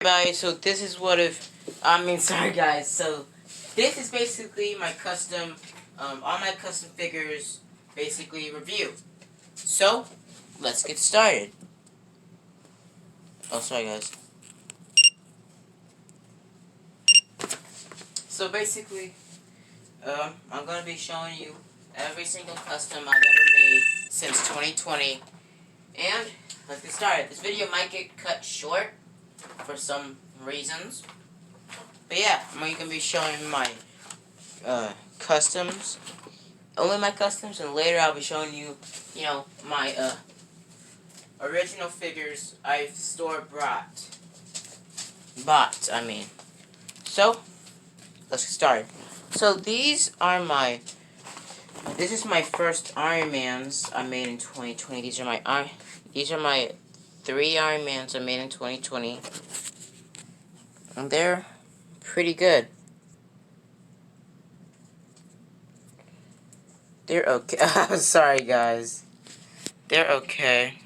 everybody, so this is what if, sorry guys, so this is basically my custom, all my custom figures, basically review. So, let's get started. Oh, sorry guys. So basically, I'm going to be showing you every single custom I've ever made since 2020, and let's get started. This video might get cut short for some reasons. But yeah, I'm going to be showing my customs. Only my customs, and later I'll be showing you, my original figures I've bought, I mean. So, let's get started. So this is my first Iron Mans I made in 2020. These are my 3 Iron Mans I made in 2020. And they're pretty good. They're okay. I'm sorry, guys. They're okay.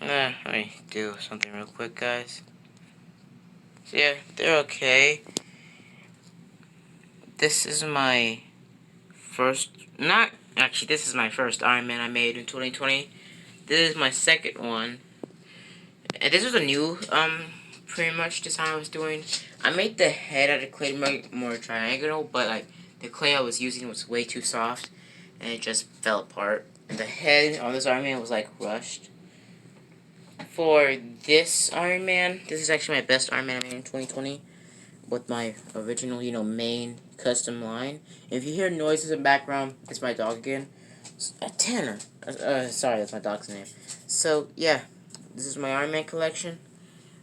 Let me do something real quick, guys. So yeah, they're okay. This is my first, this is my first Iron Man I made in 2020. This is my second one. And this was a new, pretty much design I was doing. I made the head out of clay more triangular, but like, the clay I was using was way too soft, and it just fell apart. And the head on this Iron Man was like rushed. For this Iron Man, this is actually my best Iron Man I made in 2020, with my original, main custom line. If you hear noises in the background, it's my dog again. Tanner. Sorry, that's my dog's name. So, yeah, this is my Iron Man collection.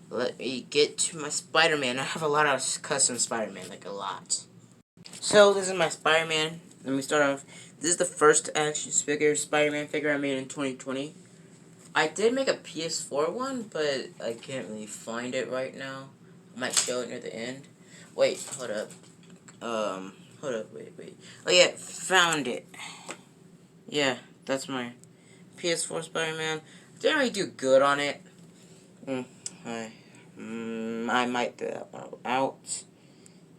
Let me get to my Spider-Man. I have a lot of custom Spider-Man, like a lot. So, this is my Spider-Man. Let me start off. This is the first action figure, Spider-Man figure I made in 2020. I did make a PS4 one, but I can't really find it right now. I might show it near the end. Wait, hold up. Wait. Oh yeah, found it. Yeah, that's my PS4 Spider-Man. Didn't really do good on it. I might throw that one out.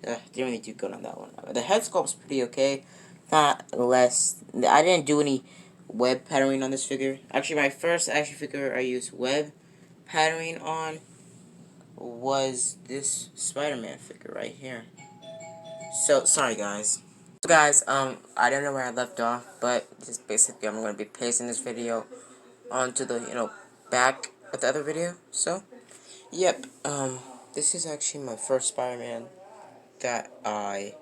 Didn't really do good on that one. The head sculpt's pretty okay. Not less. I didn't do any web patterning on this figure. Actually, my first action figure I used web patterning on was this Spider-Man figure right here. So, sorry guys. So guys, I don't know where I left off, but just basically I'm going to be pasting this video onto the, back of the other video. So, yep, this is actually my first Spider-Man that I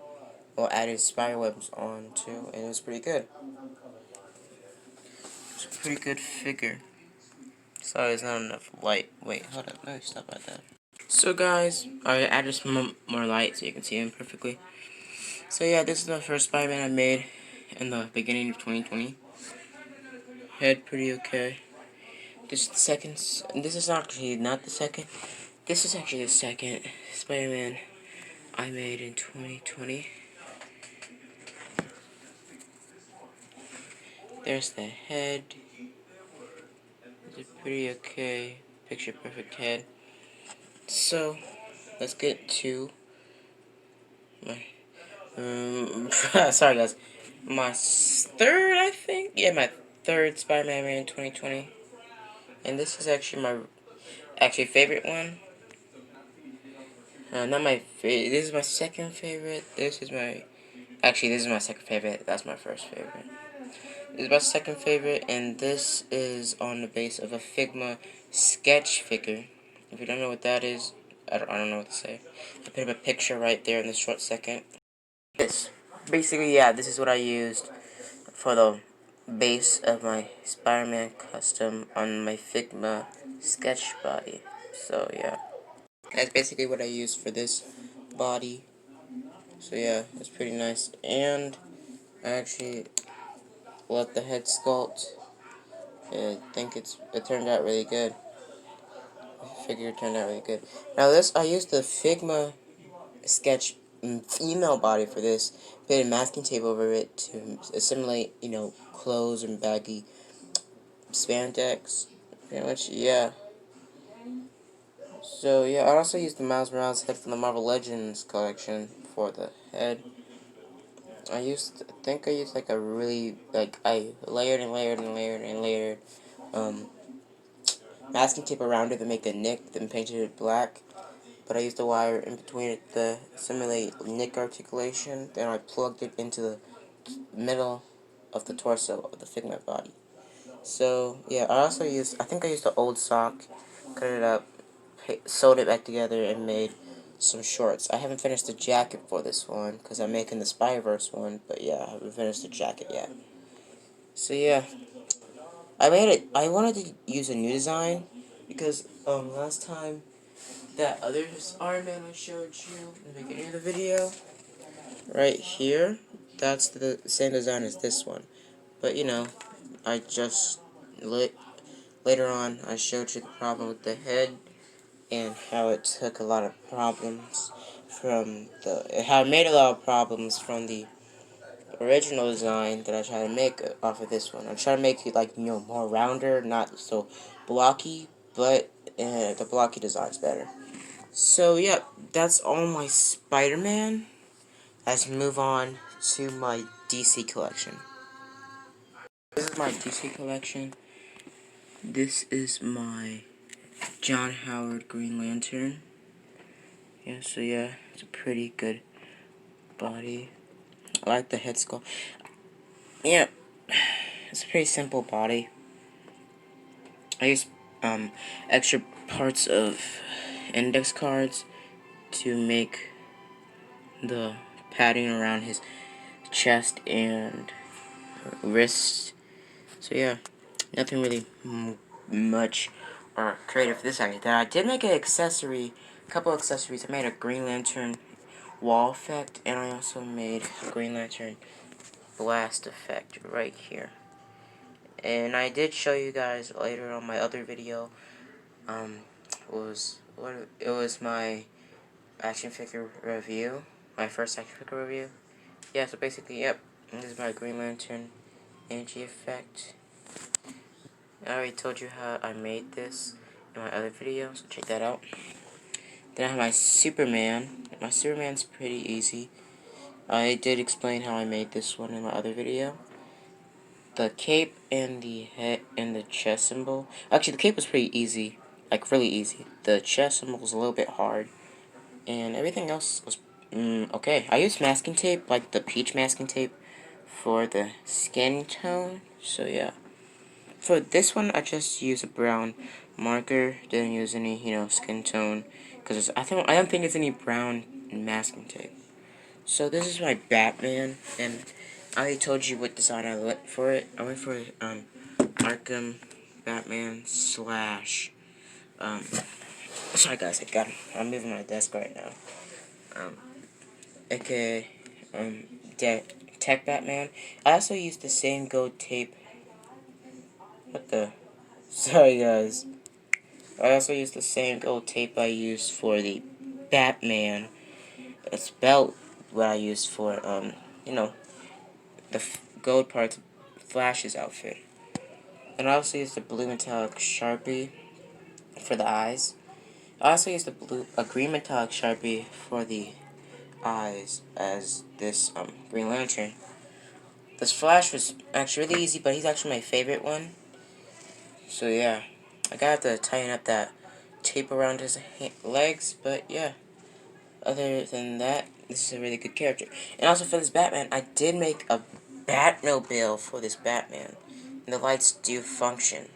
added spiderwebs onto, and it was pretty good. It's a pretty good figure. Sorry, there's not enough light. Wait, hold up. Let me stop right there. So guys, I added some more light so you can see him perfectly. So yeah, this is the first Spider-Man I made in the beginning of 2020. Head pretty okay. This is the second. This is actually not the second. This is actually the second Spider-Man I made in 2020. There's the head. It's a pretty okay, picture perfect head. So, let's get to my, sorry guys, my third, I think? Yeah, my third Spider-Man I made in 2020. And this is actually my, favorite one. Not my favorite, this is my second favorite. This is my second favorite. That's my first favorite. This is my second favorite, and this is on the base of a Figma sketch figure. If you don't know what that is, I don't know what to say. I put up a picture right there in this short second. Basically, yeah, this is what I used for the base of my Spider-Man custom on my Figma sketch body. So, yeah. That's basically what I used for this body. So, yeah, it's pretty nice. And I actually let the head sculpt. I think it turned out really good. Figure turned out really good. Now I used the Figma sketch female body for this. Put a masking tape over it to simulate, clothes and baggy spandex. Pretty much, yeah. So yeah, I also used the Miles Morales head from the Marvel Legends collection for the head. I think I used like a really, like, I layered and layered and layered and layered, masking tape around it to make a nick, then painted it black. But I used a wire in between it to simulate nick articulation, then I plugged it into the middle of the torso of the Figment body. So, yeah, I think I used the old sock, cut it up, sewed it back together, and made some shorts. I haven't finished the jacket for this one, because I'm making the Spyverse one, but yeah, I haven't finished the jacket yet. So, yeah, I wanted to use a new design, because, last time, that other Iron Man I showed you in the beginning of the video, right here, that's the same design as this one. But, you know, I just, later on, I showed you the problem with the head, and how it took a lot of problems how it made a lot of problems from the original design that I tried to make off of this one. I'm trying to make it, like, more rounder, not so blocky, but the blocky design's better. So, yeah, that's all my Spider-Man. Let's move on to my DC collection. This is my DC collection. This is my John Howard Green Lantern. Yeah, so yeah, it's a pretty good body. I like the head sculpt. Yeah, it's a pretty simple body. I use extra parts of index cards to make the padding around his chest and wrist. So yeah, nothing really much or creative for this idea. I did make an accessory, a couple accessories. I made a Green Lantern wall effect, and I also made a Green Lantern blast effect right here. And I did show you guys later on my other video, it was my action figure review, my first action figure review. Yeah, so basically, yep, this is my Green Lantern energy effect. I already told you how I made this in my other video, so check that out. Then I have my Superman. My Superman's pretty easy. I did explain how I made this one in my other video. The cape and the head and the chest symbol. Actually, the cape was pretty easy, like really easy. The chest symbol was a little bit hard, and everything else was okay. I used masking tape, like the peach masking tape, for the skin tone. So yeah, for this one, I just used a brown marker. Didn't use any, skin tone, because I don't think it's any brown masking tape. So this is my Batman, and I already told you what design I went for it. I went for Arkham Batman slash sorry guys, I'm moving my desk right now. AKA Tech Batman. I also used the same gold tape. What the? Sorry guys. I also used the same gold tape I used for the Batman. It's about what I used for the gold parts of Flash's outfit. And I also used the blue metallic Sharpie for the eyes. I also used a green metallic Sharpie for the eyes as this Green Lantern. This Flash was actually really easy, but he's actually my favorite one. So yeah, I gotta have to tighten up that tape around his legs, but yeah. Other than that, this is a really good character. And also for this Batman, I did make a Batmobile for this Batman. And the lights do function.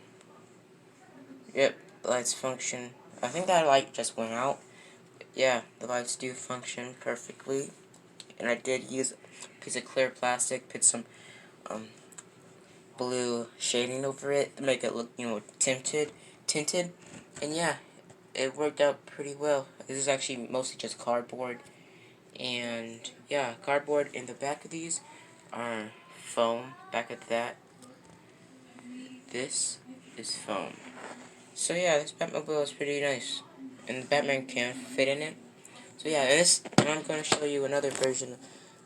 Yep, the lights function. I think that light just went out. Yeah, the lights do function perfectly. And I did use a piece of clear plastic, put some blue shading over it to make it look, tinted. And yeah, it worked out pretty well. This is actually mostly just cardboard. And yeah, cardboard in the back of these are foam. Back of that, this is foam. So yeah, this Batmobile is pretty nice. And the Batman can fit in it. So yeah, and I'm going to show you another version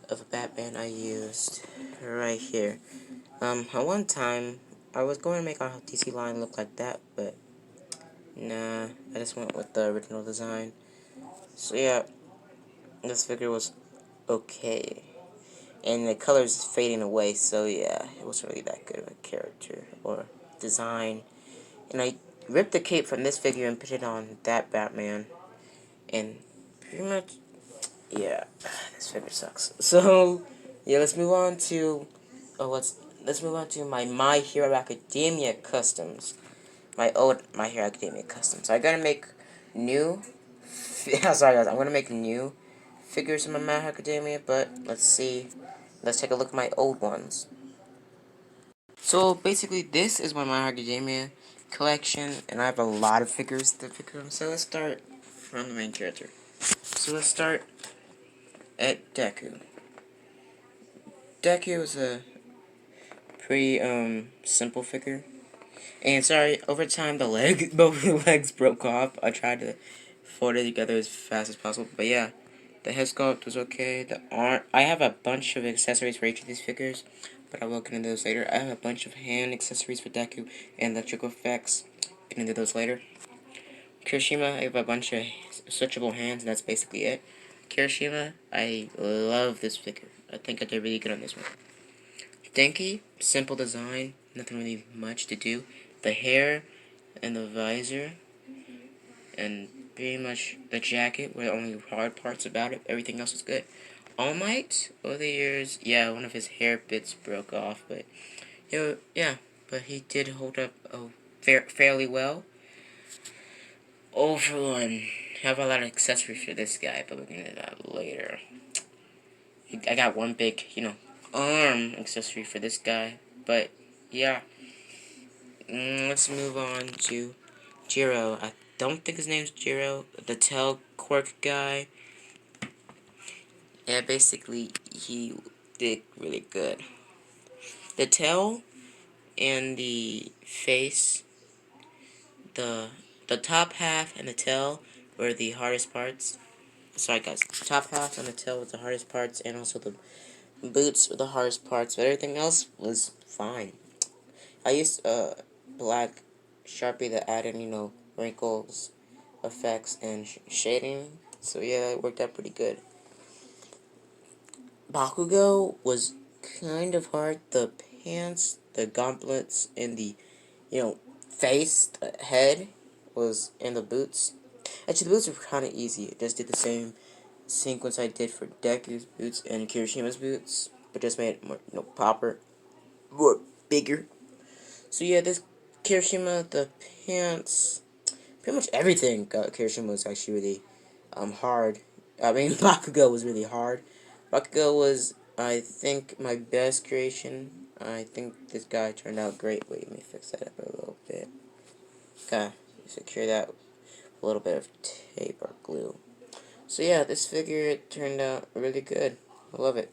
of a Batman I used right here. At one time, I was going to make our DC line look like that, but Nah, I just went with the original design. So yeah, this figure was okay. And the colors is fading away, so yeah, it wasn't really that good of a character or design. And I ripped the cape from this figure and put it on that Batman. And pretty much, yeah, this figure sucks. So, yeah, let's move on to, let's move on to My Hero Academia customs. My old My Hero Academia customs. So I gotta make new, sorry guys, I'm gonna make new figures in my My Hero Academia, but let's see. Let's take a look at my old ones. So basically, this is my My Hero Academia collection, and I have a lot of figures to pick from. So let's start from the main character. So let's start at Deku. Deku is a pretty simple figure. And sorry, over time both the legs broke off. I tried to fold it together as fast as possible, but yeah, the head sculpt was okay. The arm, I have a bunch of accessories for each of these figures, but I will get into those later. I have a bunch of hand accessories for Deku and electrical effects. Get into those later. Kirishima, I have a bunch of switchable hands, and that's basically it. Kirishima, I love this figure. I think I did really good on this one. Denki, simple design, nothing really much to do. The hair and the visor and pretty much the jacket were the only hard parts about it. Everything else was good. All Might, over the years, yeah, one of his hair bits broke off, but yeah, but he did hold up fairly well. Overrun. I have a lot of accessories for this guy, but we'll get into that later. I got one big, arm accessory for this guy, but yeah. Let's move on to Jiro. I don't think his name's Jiro. The Tail Quirk guy. Yeah, basically, he did really good. The tail and the face, the the top half and the tail were the hardest parts. Sorry guys, the top half and the tail were the hardest parts, and also the boots were the hardest parts, but everything else was fine. I used black Sharpie that added, wrinkles, effects, and shading. So yeah, it worked out pretty good. Bakugo was kind of hard. The pants, the gauntlets, and the, face, the head was in the boots. Actually, the boots were kind of easy. I just did the same sequence I did for Deku's boots and Kirishima's boots, but just made it more, proper, more bigger. So yeah, this Kirishima, the pants, pretty much everything. Kirishima was actually really hard. I mean, Bakugo was really hard. Bakugo was, I think, my best creation. I think this guy turned out great. Wait, let me fix that up a little bit. Okay, secure that with a little bit of tape or glue. So yeah, this figure turned out really good. I love it.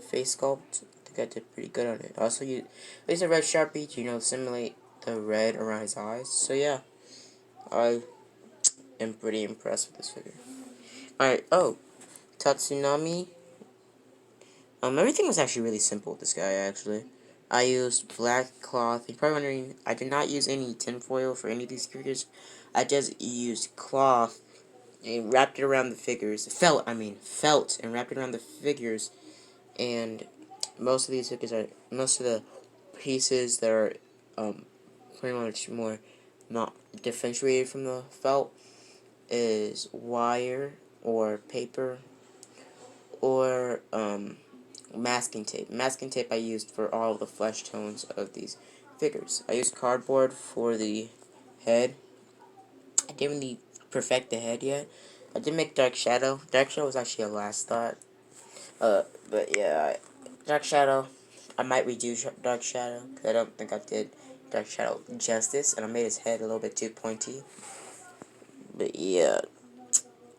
Face sculpt, I think I did pretty good on it. Also, I used a red Sharpie to, simulate the red around his eyes. So yeah, I am pretty impressed with this figure. Alright, oh, Tatsunami. Everything was actually really simple with this guy, actually. I used black cloth. You're probably wondering, I did not use any tinfoil for any of these figures. I just used cloth and wrapped it around the figures. Felt and wrapped it around the figures. And most of these figures most of the pieces that are pretty much more not differentiated from the felt is wire or paper or masking tape. Masking tape I used for all the flesh tones of these figures. I used cardboard for the head. I didn't really perfect the head yet. I did make Dark Shadow. Dark Shadow was actually a last thought. But yeah, Dark Shadow. I might redo Dark Shadow because I don't think I did Dark Shadow justice, and I made his head a little bit too pointy. But yeah,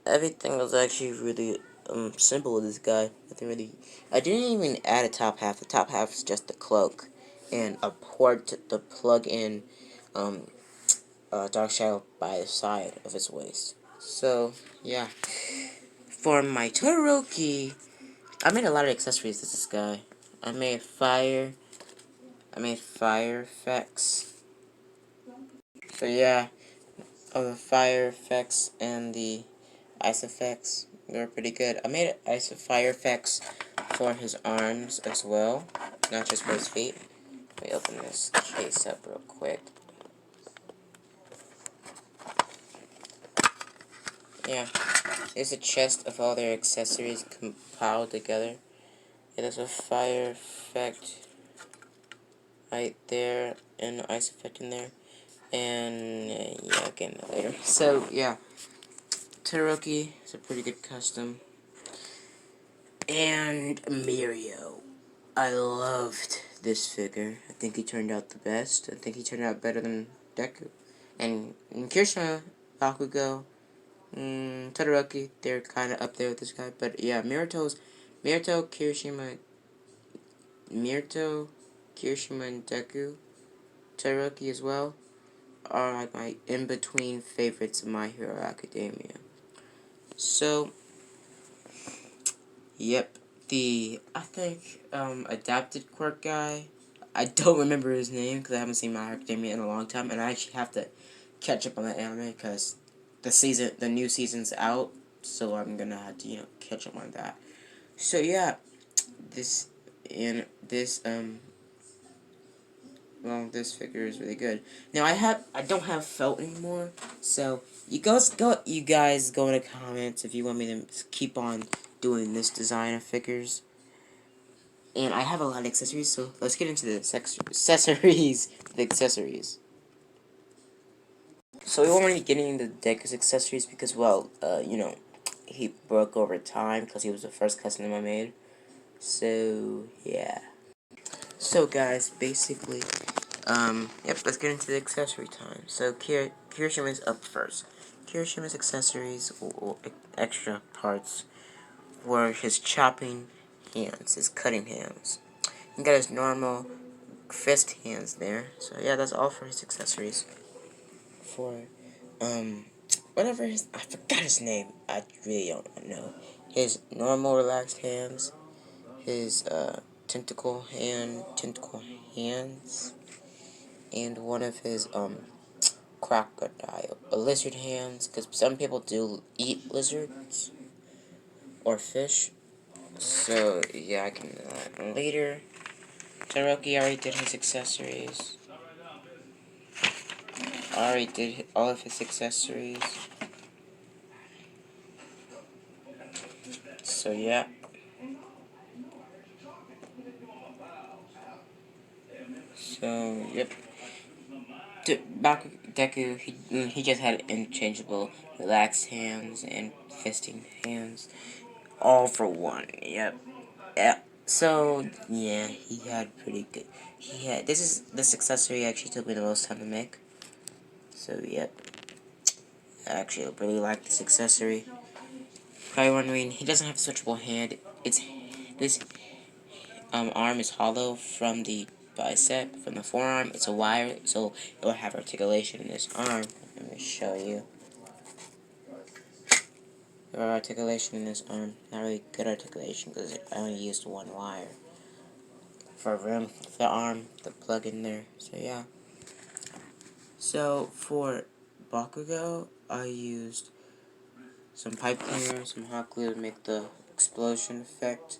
everything was actually really simple with this guy. Nothing really. I didn't even add a top half. The top half is just the cloak and a port to plug in Dark Shadow by the side of his waist. So yeah, for my Todoroki, I made a lot of accessories to this guy. I made fire. I made fire effects. So yeah, of the fire effects and the ice effects. They were pretty good. I made fire effects for his arms as well, not just for his feet. Let me open this case up real quick. Yeah, there's a chest of all their accessories compiled together. Yeah, there's a fire effect right there, and ice effect in there. And yeah, I'll get into that later. So yeah, Todoroki is a pretty good custom. And Mirio. I loved this figure. I think he turned out the best. I think he turned out better than Deku. And Kirishima, Bakugo, Todoroki, they're kind of up there with this guy. But yeah, Mirito, Kirishima, and Deku, Todoroki as well, are like my in-between favorites of My Hero Academia. So, yep, I think, adapted quirk guy, I don't remember his name because I haven't seen My Hero Academia in a long time, and I actually have to catch up on that anime because the new season's out, so I'm gonna have to, catch up on that. So yeah, this, and this, well, this figure is really good. Now I don't have felt anymore, so you guys go in the comments if you want me to keep on doing this design of figures. And I have a lot of accessories, so let's get into the accessories. The accessories. So we won't really get into Deku's accessories because, well, he broke over time because he was the first custom I made. So yeah. So guys, basically, yep, let's get into the accessory time. So Kirishima's up first. Kirishima's accessories or extra parts were his chopping hands, his cutting hands. He got his normal fist hands there. So yeah, that's all for his accessories. For whatever I forgot his name. I really don't know. His normal relaxed hands, his tentacle hands, and one of his crocodile lizard hands, because some people do eat lizards or fish. So yeah, I can do that later. Todoroki already did his accessories. Already did all of his accessories. So yeah. So yep. Deku, he just had interchangeable relaxed hands and fisting hands, all for one. Yep. Yep. So yeah, he had pretty good. This accessory actually took me the most time to make. So yep. I actually really like this accessory. Probably wondering, he doesn't have a switchable hand. This arm is hollow from the bicep, from the forearm. It's a wire, so it'll have articulation in this arm. Let me show you. There are articulation in this arm. Not really good articulation because I only used one wire for room for the arm to plug in there. So yeah. So for Bakugo, I used some pipe cleaner, some hot glue to make the explosion effect.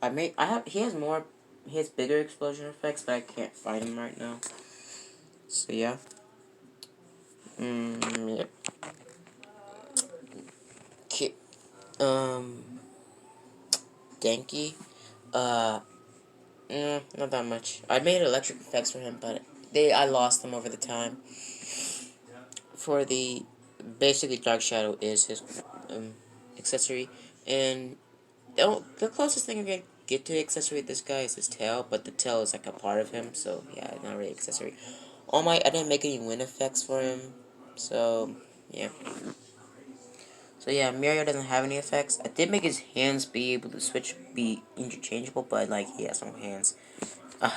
He has bigger explosion effects, but I can't find him right now. So yeah. Yep. Ki Denki, not that much. I made electric effects for him, but I lost them over the time. For basically Dark Shadow is his, accessory, and the closest thing I can get to accessory with this guy is his tail, but the tail is like a part of him, so yeah, not really accessory. I didn't make any wind effects for him, so yeah. So yeah, Mirio doesn't have any effects. I did make his hands be able to be interchangeable, but like he has no hands.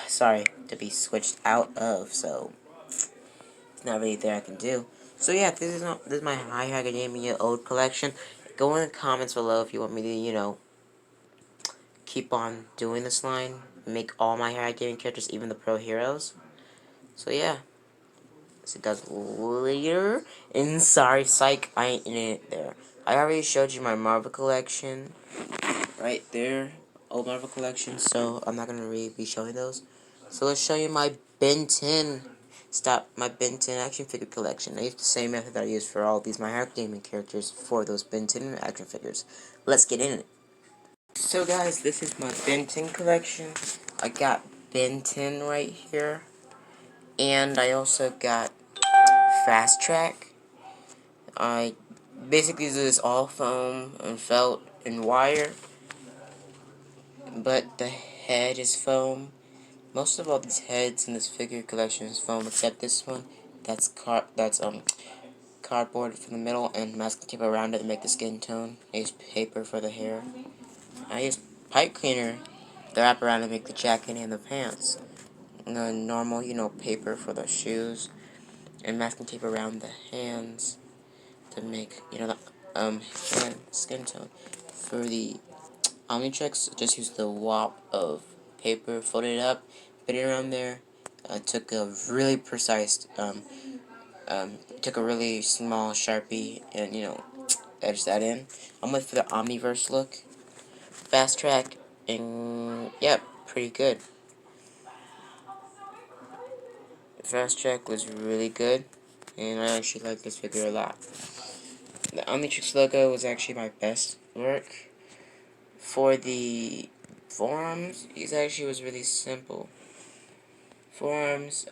Sorry, to be switched out of, so it's not really there I can do. So yeah, this is my My Hero Academia old collection. Go in the comments below if you want me to, keep on doing this line. Make all My Hero Academia characters, even the pro heroes. So yeah. as it does later. And sorry, psych, I ain't in it there. I already showed you my Marvel collection right there, old Marvel collection, so I'm not gonna really be showing those. So let's show you my Ben 10. My Ben 10 action figure collection. I used the same method that I used for all these My Hero Academia characters for those Ben 10 action figures. Let's get in it. So guys, this is my Ben 10 collection. I got Ben 10 right here. And I also got Fast Track. I basically do this all foam and felt and wire. But the head is foam. Most of all these heads in this figure collection is foam, except this one. That's cardboard from the middle and masking tape around it to make the skin tone. I use paper for the hair. I use pipe cleaner to wrap around to make the jacket and the pants. And the normal, paper for the shoes, and masking tape around the hands to make, the hand skin tone. For the Omnitrix, just use the wop of paper, folded it up, put it around there. Took a really precise, took a really small Sharpie and, edged that in. I'm waiting for the Omniverse look. Fast Track, and, yep, pretty good. Fast Track was really good, and I actually like this figure a lot. The Omnitrix logo was actually my best work. For the forearms, it actually was really simple. Forearms,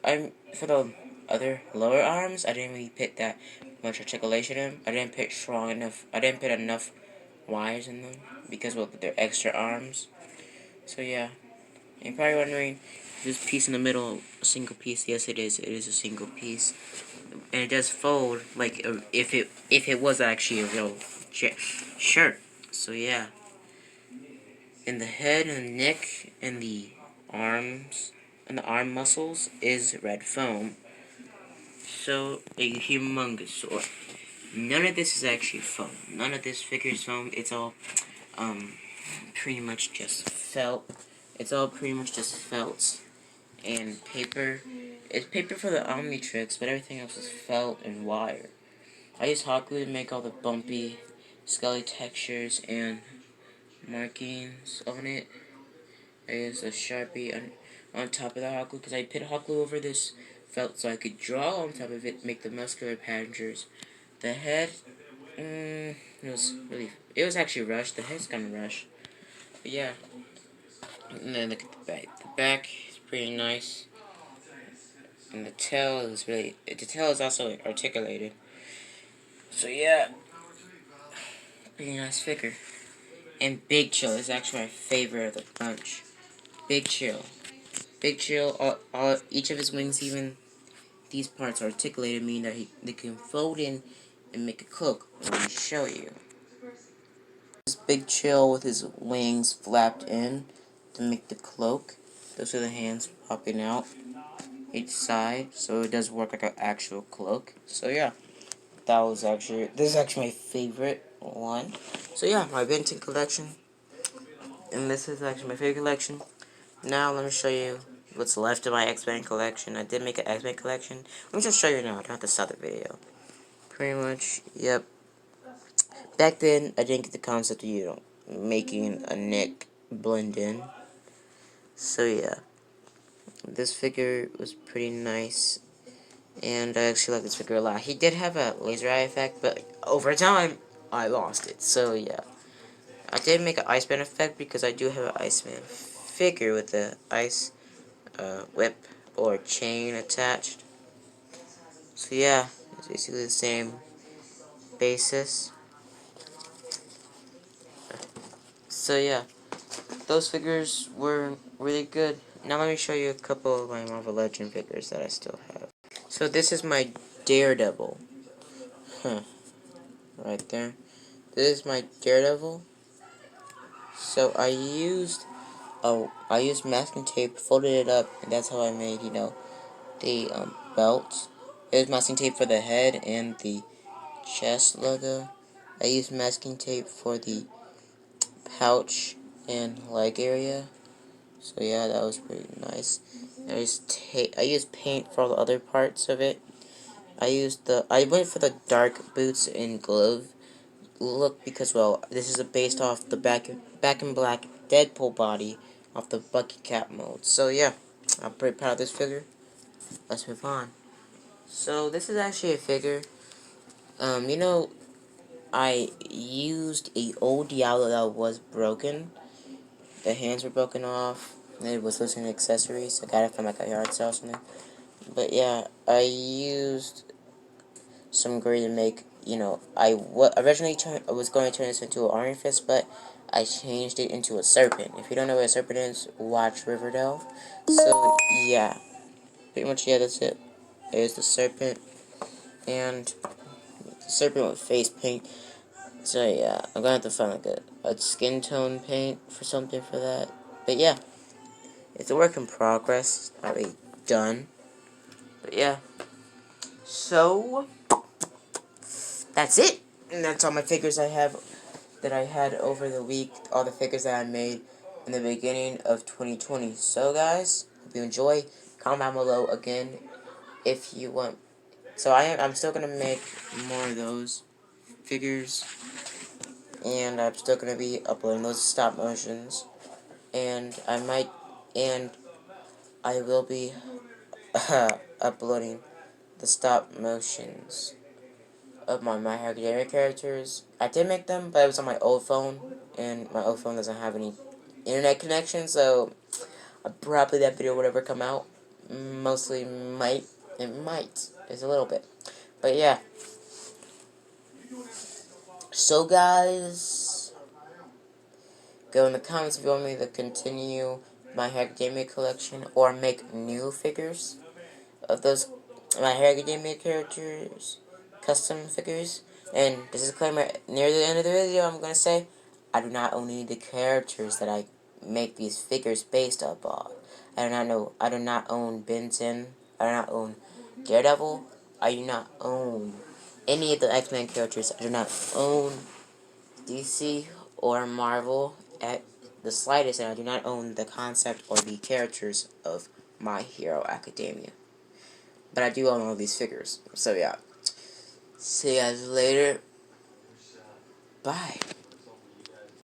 for the other lower arms, I didn't really put that much articulation in. I didn't put strong enough, I didn't put enough wires in them, because, well, they're extra arms. So yeah, you're probably wondering, this piece in the middle, a single piece? Yes, it is a single piece. And it does fold, like, if it was actually a real shirt. So yeah. In the head and the neck and the arms and the arm muscles is red foam. So a humongous sword. None of this is actually foam. None of this figure is foam. It's all pretty much just felt. It's all pretty much just felt and paper. It's paper for the Omnitrix, but everything else is felt and wire. I use hot glue to make all the bumpy, skelly textures and markings on it. I use a Sharpie on top of the hot glue, because I put hot glue over this felt so I could draw on top of it, make the muscular patterns. The head, it was actually rushed. The head's kind of rushed. But yeah. And then look at the back. The back is pretty nice. And the tail is also articulated. So yeah. Pretty nice figure. And Big Chill is actually my favorite of the bunch. Big Chill. Big Chill, each of his wings, even these parts are articulated, meaning that they can fold in and make a cloak. Let me show you. This Big Chill with his wings flapped in to make the cloak. Those are the hands popping out each side, so it does work like an actual cloak. So yeah, this is actually my favorite one. So yeah, my Ben 10 collection, and this is actually my favorite collection. Now let me show you what's left of my X-Men collection. I did make an X-Men collection. Let me just show you now. I don't have to stop the video. Pretty much, yep. Back then, I didn't get the concept of, making a neck blend in. So yeah, this figure was pretty nice, and I actually like this figure a lot. He did have a laser eye effect, but over time, I lost it. So yeah, I did make an Iceman effect because I do have an Iceman figure with the ice whip or chain attached. So yeah, it's basically the same basis. So yeah, those figures were really good. Now let me show you a couple of my Marvel Legend figures that I still have. So this is my Daredevil. Right there. This is my Daredevil. So I used masking tape, folded it up, and that's how I made, the belt. It was masking tape for the head and the chest logo. I used masking tape for the pouch and leg area. So yeah, that was pretty nice. I used paint for all the other parts of it. I went for the dark boots and glove look because, well, this is based off the back in black Deadpool body off the Bucky Cap mode. So yeah, I'm pretty proud of this figure. Let's move on. So this is actually a figure. You know, I used a old Diablo that was broken. The hands were broken off. And it was losing accessories. I got it from like a yard sale or something. But yeah, I used some gray to make, originally I was going to turn this into an Iron Fist, but I changed it into a serpent. If you don't know what a serpent is, watch Riverdale. So yeah, pretty much yeah, that's it. There's the serpent, and the serpent with face paint. So yeah, I'm gonna have to find like a skin tone paint for something for that. But yeah, it's a work in progress. Not really done. But yeah. So that's it. And that's all my figures I have that I had over the week. All the figures that I made in the beginning of 2020. So guys, hope you enjoy. Comment down below again if you want. So I'm still gonna make more of those figures, and I'm still gonna be uploading those stop motions, and I will be uploading the stop motions of my Hero Academia characters. I did make them, but it was on my old phone, and my old phone doesn't have any internet connection, so probably that video would ever come out. Mostly might. It might. It's a little bit. But yeah. So guys, go in the comments if you want me to continue my Hero Academia collection or make new figures of those My Hero Academia characters, custom figures. And this is a disclaimer, near the end of the video, I'm gonna say, I do not own any of the characters that I make these figures based upon. I do not own Benton. I do not own Daredevil. I do not own any of the X-Men characters. I do not own DC or Marvel at the slightest, and I do not own the concept or the characters of My Hero Academia. But I do own all these figures. So yeah. See you guys later. Bye.